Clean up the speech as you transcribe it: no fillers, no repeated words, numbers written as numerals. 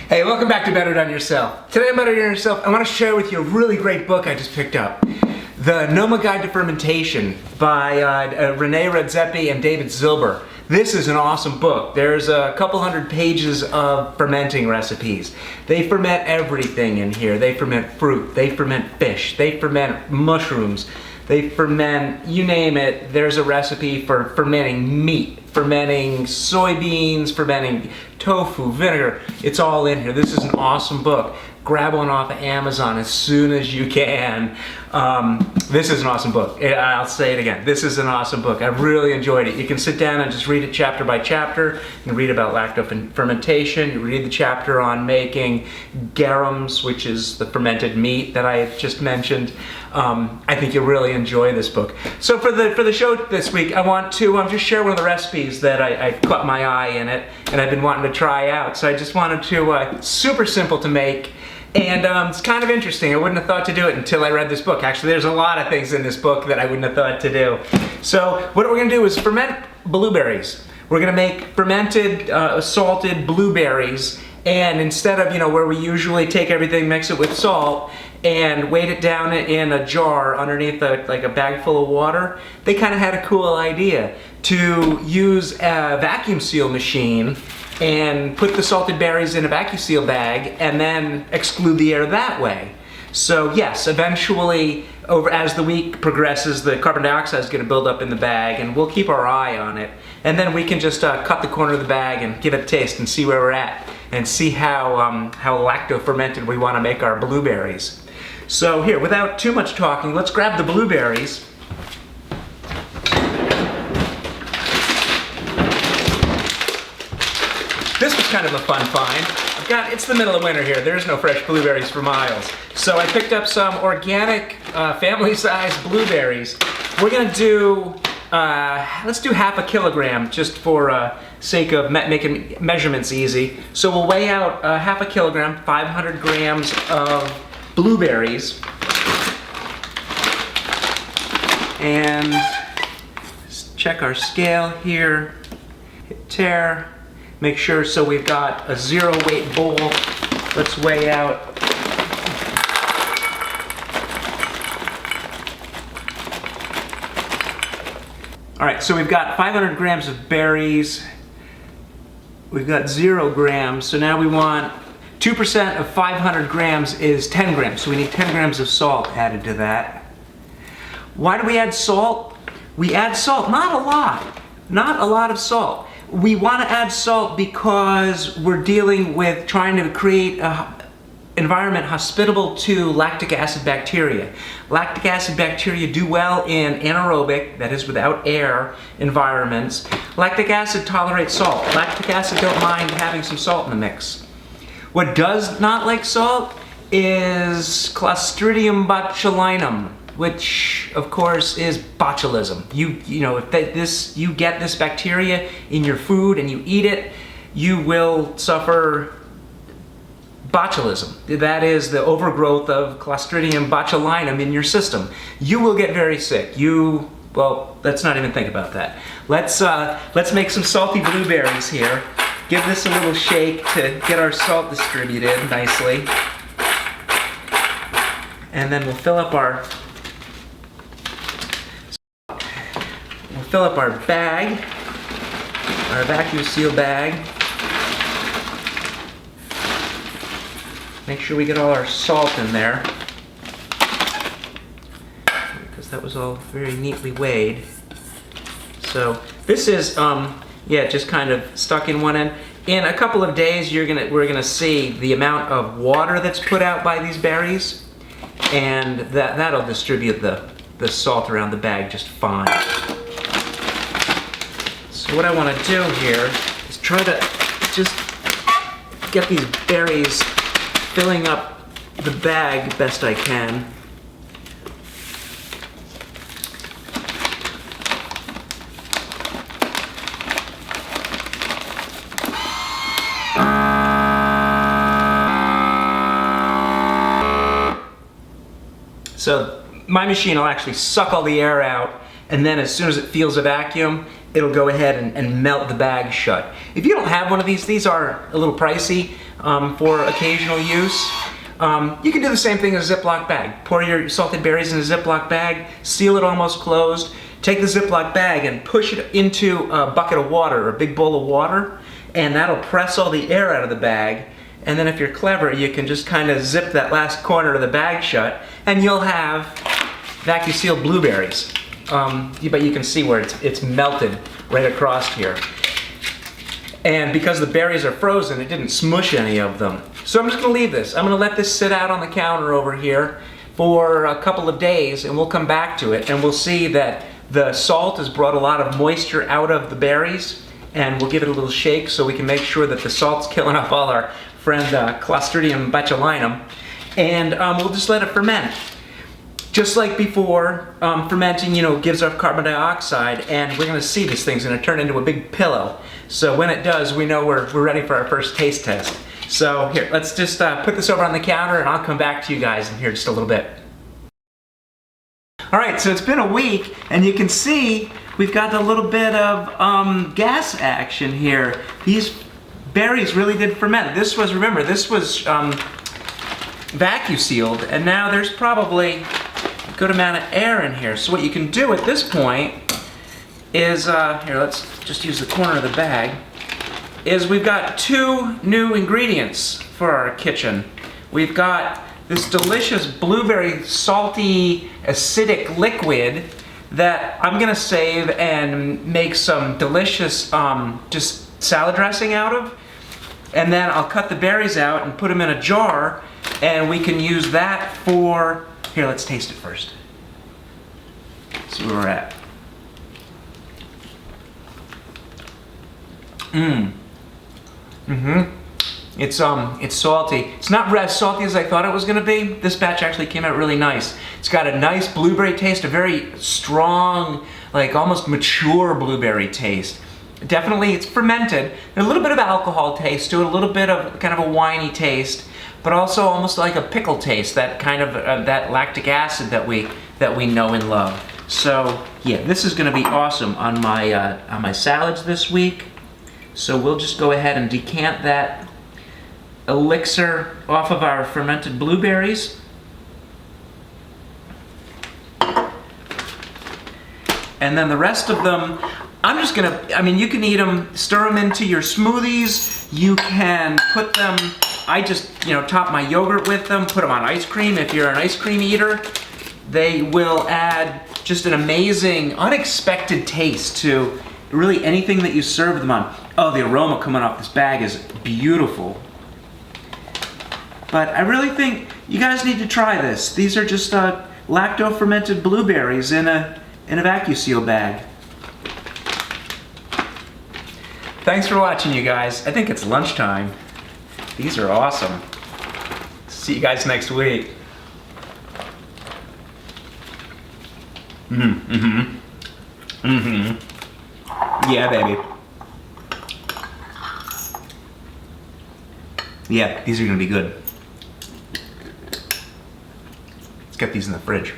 Hey, welcome back to Better Done Yourself. Today on Better Done Yourself, I want to share with you a really great book I just picked up. The Noma Guide to Fermentation by Renee Redzepi and David Zilber. This is an awesome book. There's a couple hundred pages of fermenting recipes. They ferment everything in here. They ferment fruit, they ferment fish, they ferment mushrooms, they ferment, you name it, there's a recipe for fermenting meat, fermenting soybeans, fermenting tofu, vinegar. It's all in here. This is an awesome book. Grab one off of Amazon as soon as you can. This is an awesome book. I'll say it again. This is an awesome book. I really enjoyed it. You can sit down and just read it chapter by chapter. You can read about lacto-fermentation. You read the chapter on making garums, which is the fermented meat that I just mentioned. I think you'll really enjoy this book. So for the show this week, I want to just share one of the recipes that I caught my eye in it, and I've been wanting to try out. So I just wanted to, super simple to make. And it's kind of interesting. I wouldn't have thought to do it until I read this book. Actually, there's a lot of things in this book that I wouldn't have thought to do. So what we're going to do is ferment blueberries. We're going to make fermented, salted blueberries. And instead of, where we usually take everything, mix it with salt, and weight it down in a jar underneath like a bag full of water, they kind of had a cool idea to use a vacuum seal machine and put the salted berries in a Vacu-seal bag and then exclude the air that way. So yes, eventually, as the week progresses, the carbon dioxide is going to build up in the bag, and we'll keep our eye on it. And then we can just cut the corner of the bag and give it a taste and see where we're at, and see how lacto-fermented we want to make our blueberries. So here, without too much talking, let's grab the blueberries. This was kind of a fun find. It's the middle of winter here. There's no fresh blueberries for miles. So I picked up some organic, family-sized blueberries. We're gonna do, let's do half a kilogram just for sake of making measurements easy. So we'll weigh out half a kilogram, 500 grams of blueberries. And let's check our scale here. Hit tare. Make sure, so we've got a zero weight bowl. Let's weigh out. All right, so we've got 500 grams of berries. We've got 0 grams, so now we want 2% of 500 grams is 10 grams, so we need 10 grams of salt added to that. Why do we add salt? We add salt, not a lot of salt. We want to add salt because we're dealing with trying to create an environment hospitable to lactic acid bacteria. Lactic acid bacteria do well in anaerobic, that is without air, environments. Lactic acid tolerates salt. Lactic acid don't mind having some salt in the mix. What does not like salt is Clostridium botulinum, which of course is botulism. If you get this bacteria in your food and you eat it, you will suffer botulism. That is the overgrowth of Clostridium botulinum in your system. You will get very sick. Well, let's not even think about that. Let's make some salty blueberries here. Give this a little shake to get our salt distributed nicely. And then we'll fill up our bag, our Vacu-seal bag. Make sure we get all our salt in there, because that was all very neatly weighed. So this is, just kind of stuck in one end. In a couple of days, we're gonna see the amount of water that's put out by these berries, and that'll distribute the salt around the bag just fine. So what I want to do here is try to just get these berries filling up the bag best I can. So my machine will actually suck all the air out, and then as soon as it feels a vacuum, it'll go ahead and melt the bag shut. If you don't have one of these are a little pricey, for occasional use. You can do the same thing in a Ziploc bag. Pour your salted berries in a Ziploc bag, seal it almost closed, take the Ziploc bag and push it into a bucket of water or a big bowl of water, and that'll press all the air out of the bag. And then if you're clever, you can just kind of zip that last corner of the bag shut, and you'll have Vacu-seal blueberries. But you can see where it's melted right across here. And because the berries are frozen, it didn't smush any of them. So I'm just gonna leave this. I'm gonna let this sit out on the counter over here for a couple of days, and we'll come back to it, and we'll see that the salt has brought a lot of moisture out of the berries, and we'll give it a little shake so we can make sure that the salt's killing off all our friend Clostridium botulinum, and we'll just let it ferment. Just like before, fermenting, gives off carbon dioxide, and we're gonna see this thing's gonna turn into a big pillow. So when it does, we know we're ready for our first taste test. So here, let's just put this over on the counter, and I'll come back to you guys in here just a little bit. All right, so it's been a week, and you can see we've got a little bit of gas action here. These berries really did ferment. This was vacu-sealed, and now there's probably a good amount of air in here. So what you can do at this point is, here, let's just use the corner of the bag, is we've got two new ingredients for our kitchen. We've got this delicious blueberry salty acidic liquid that I'm gonna save and make some delicious just salad dressing out of. And then I'll cut the berries out and put them in a jar, and we can use that for, here, let's taste it first. See where we're at. It's salty. It's not as salty as I thought it was gonna be. This batch actually came out really nice. It's got a nice blueberry taste, a very strong, like almost mature blueberry taste. Definitely, it's fermented. There's a little bit of alcohol taste to it, a little bit of kind of a winey taste, but also almost like a pickle taste, that kind of that lactic acid that we know and love. So yeah, this is gonna be awesome on my salads this week. So we'll just go ahead and decant that elixir off of our fermented blueberries. And then the rest of them, I'm just gonna, you can eat them, stir them into your smoothies. You can put them, I just, top my yogurt with them, put them on ice cream if you're an ice cream eater. They will add just an amazing, unexpected taste to really anything that you serve them on. Oh, the aroma coming off this bag is beautiful. But I really think you guys need to try this. These are just lacto-fermented blueberries in a Vacu-seal bag. Thanks for watching, you guys. I think it's lunchtime. These are awesome. See you guys next week. Yeah, baby. Yeah, these are gonna be good. Let's get these in the fridge.